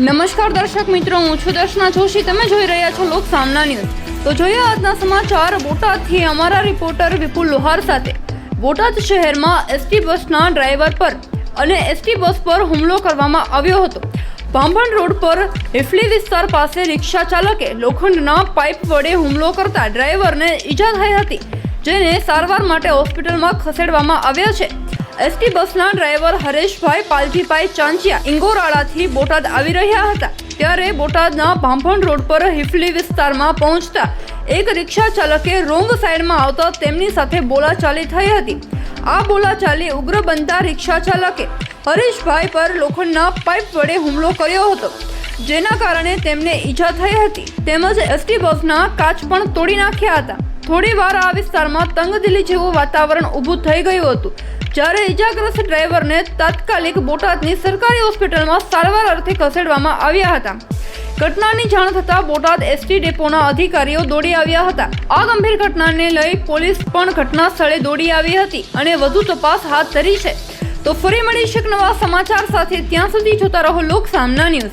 નમસ્કાર દર્શક મિત્રો, હું છું દર્શના જોશી. તમે જોઈ રહ્યા છો લોક સામના ન્યૂઝ. તો જોઈએ આજના સમાચાર. બોટાદથી અમારા રિપોર્ટર વિપુલ લોહાર સાથે. બોટાદ શહેરમાં એસટી બસના ડ્રાઈવર પર અને એસટી બસ પર હુમલો કરવામાં આવ્યો હતો. ભાંભણ રોડ પર હિફલી વિસ્તાર પાસે રિક્ષા ચાલકે લોખંડના પાઇપ વડે હુમલો કરતા ડ્રાઈવરને ઈજા થઈ હતી, જેને સારવાર માટે હોસ્પિટલમાં ખસેડવામાં આવ્યા છે. એસટી બસના ડ્રાઈવર હરેશભાઈ પાલજીભાઈ ચાંચિયા ઇંગોરાળાથી બોટાદ આવી રહ્યા હતા, ત્યારે બોટાદના ભાંભણ રોડ પર હિફલી વિસ્તારમાં પહોંચતા એક રિક્ષા ચાલકે રોંગ સાઈડમાં આવતા તેમની સાથે બોલાચાલી થઈ હતી. આ બોલાચાલી ઉગ્ર બનતા રિક્ષા ચાલકે હરેશભાઈ પર લોખંડના પાઇપ વડે હુમલો કર્યો હતો, જેના કારણે તેમને ઈજા થઈ હતી તેમજ એસટી બસના કાચ પણ તોડી નાખ્યા હતા. થોડી વાર આ વિસ્તારમાં તંગદિલી જેવું વાતાવરણ ઊભું થઈ ગયું હતું, જ્યારે ઈજાગ્રસ્ત ડ્રાઈવરને તાત્કાલિક બોટાદની સરકારી હોસ્પિટલમાં સારવાર અર્થે ખસેડવામાં આવ્યા હતા. ઘટનાની જાણ થતાં બોટાદ એસટી ડેપોના અધિકારીઓ દોડી આવ્યા હતા. આ ગંભીર ઘટનાને લઈ પોલીસ પણ ઘટના સ્થળે દોડી આવી હતી અને વધુ તપાસ હાથ ધરી છે. તો ફરી મળીશું એક નવા સમાચાર સાથે. ત્યાં સુધી જોતા રહો લોક સામના ન્યૂઝ.